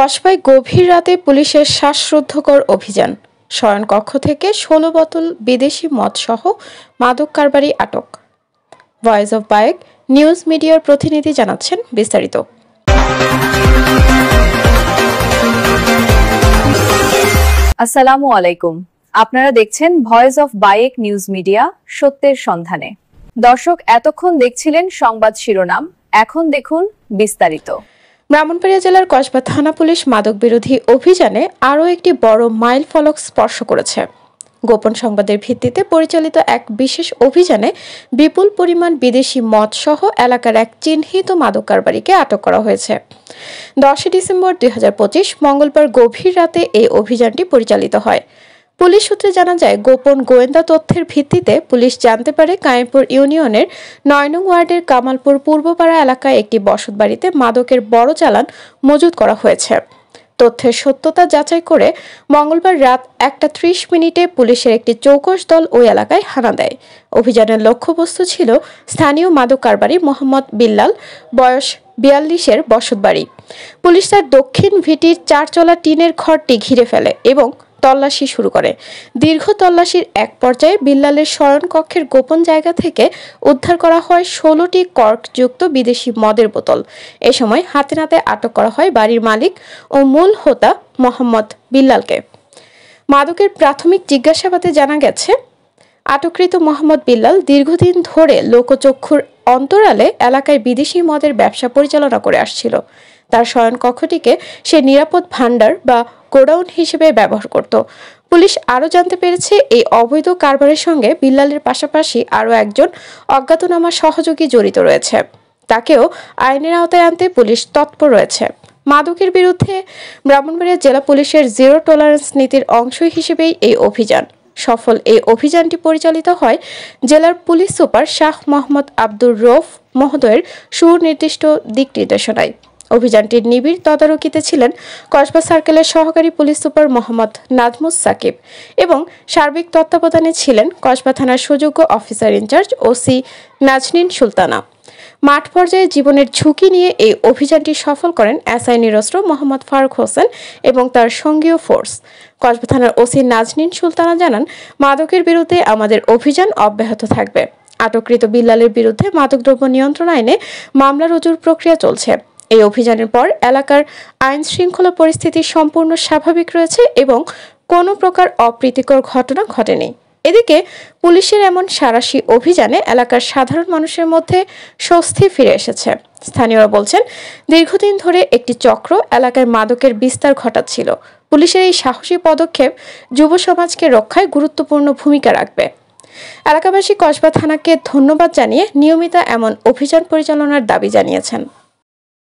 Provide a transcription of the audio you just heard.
কসবায় গভীর রাতে পুলিশের শ্বাসরুদ্ধকর অভিযান। শয়নকক্ষ থেকে ১৬ বোতল বিদেশি মদসহ মাদক কারবারি আটক। ভয়েস অব বায়েক নিউজ মিডিয়ার প্রতিনিধি জানাচ্ছেন বিস্তারিত। আসসালামু আলাইকুম, আপনারা দেখছেন ভয়েস অফ বায়েক নিউজ মিডিয়া, সত্যের সন্ধানে। দর্শক, এতক্ষণ দেখছিলেন সংবাদ শিরোনাম, এখন দেখুন বিস্তারিত। ব্রাহ্মণবাড়িয়া জেলার কসবা থানা পুলিশ মাদক বিরোধী অভিযানে আরও একটি বড় মাইল ফলক স্পর্শ করেছে। গোপন সংবাদের ভিত্তিতে পরিচালিত এক বিশেষ অভিযানে বিপুল পরিমাণ বিদেশি মদ সহ এলাকার এক চিহ্নিত মাদক কারবারিকে আটক করা হয়েছে। 10 ডিসেম্বর 2025 মঙ্গলবার গভীর রাতে এই অভিযানটি পরিচালিত হয়। পুলিশ সূত্রে জানা যায়, গোপন গোয়েন্দা তথ্যের ভিত্তিতে পুলিশ জানতে পারে কায়েমপুর ইউনিয়নের ৯ নং ওয়ার্ডের কামালপুর পূর্বপাড়া এলাকায় একটি বসতবাড়িতে মাদকের বড় চালান মজুত করা হয়েছে। তথ্যের সত্যতা যাচাই করে মঙ্গলবার রাত 1:30 পুলিশের একটি চৌকস দল ওই এলাকায় হানা দেয়। অভিযানের লক্ষ্যবস্তু ছিল স্থানীয় মাদক কারবারি মোহাম্মদ বিল্লাল, বয়স 42-এর বসতবাড়ি। পুলিশ তার দক্ষিণ ভিটির 4 টিনের ঘরটি ঘিরে ফেলে এবং তল্লাশি শুরু করে। দীর্ঘ তল্লাশির এক পর্যায়ে বিল্লালের শয়নকক্ষের গোপন জায়গা থেকে উদ্ধার করা হয় 16টি কর্কযুক্ত বিদেশি মদের বোতল। এ সময় হাতে নাতে আটক করা হয় বাড়ির মালিক ও মূল হোতা মোহাম্মদ বিল্লালকে। মাদকের প্রাথমিক জিজ্ঞাসাবাদে জানা গেছে, আটককৃত মোহাম্মদ বিল্লাল দীর্ঘদিন ধরে লোকচক্ষুর অন্তরালে এলাকায় বিদেশি মদের ব্যবসা পরিচালনা করে আসছিল। তার শয়নকক্ষটিকে সে নিরাপদ ভান্ডার বা গোডাউন হিসেবে ব্যবহার করত। পুলিশ আরও জানতে পেরেছে, এই অবৈধ কারবারের সঙ্গে বিল্লালের পাশাপাশি আরও একজন অজ্ঞাতনামা সহযোগী জড়িত রয়েছে। তাকেও আইনের আওতায় আনতে পুলিশ তৎপর রয়েছে। মাদকের বিরুদ্ধে ব্রাহ্মণবাড়িয়া জেলা পুলিশের জিরো টলারেন্স নীতির অংশ হিসেবেই এই অভিযান সফল। এই অভিযানটি পরিচালিত হয় জেলার পুলিশ সুপার শাহ মোহাম্মদ আব্দুর রৌফ মহোদয়ের সুনির্দিষ্ট দিক নির্দেশনায়। অভিযানটির নিবিড় তদারকিতে ছিলেন কসবা সার্কেলের সহকারী পুলিশ সুপার মোহাম্মদ নাজমুস সাকিব এবং সার্বিক তত্ত্বাবধানে ছিলেন কসবা থানার সুযোগ্য officer in charge OC Nazneen Sultana. মাঠ পর্যায়ে জীবনের ঝুঁকি নিয়ে এই অভিযানটি সফল করেন এসআই নিরস্ত্র মোহাম্মদ ফারুক হোসেন এবং তার সঙ্গীয় ফোর্স। কসবা থানার ওসি নাজনীন সুলতানা জানান, মাদকের বিরুদ্ধে আমাদের অভিযান অব্যাহত থাকবে। আটককৃত বিল্লালের বিরুদ্ধে মাদকদ্রব্য নিয়ন্ত্রণ আইনে মামলা রুজুর প্রক্রিয়া চলছে। এই অভিযানের পর এলাকার আইন শৃঙ্খলা পরিস্থিতি সম্পূর্ণ স্বাভাবিক রয়েছে এবং কোনো প্রকার অপ্রীতিকর ঘটনা ঘটেনি। এদিকে পুলিশের এমন সাঁড়াশি অভিযানে এলাকার সাধারণ মানুষের মধ্যে স্বস্তি ফিরে এসেছে। স্থানীয়রা বলছেন, দীর্ঘদিন ধরে একটি চক্র এলাকায় মাদকের বিস্তার ঘটাচ্ছিল। পুলিশের এই সাহসী পদক্ষেপ যুব সমাজকে রক্ষায় গুরুত্বপূর্ণ ভূমিকা রাখবে। এলাকাবাসী কসবা থানাকে ধন্যবাদ জানিয়ে নিয়মিত এমন অভিযান পরিচালনার দাবি জানিয়েছেন।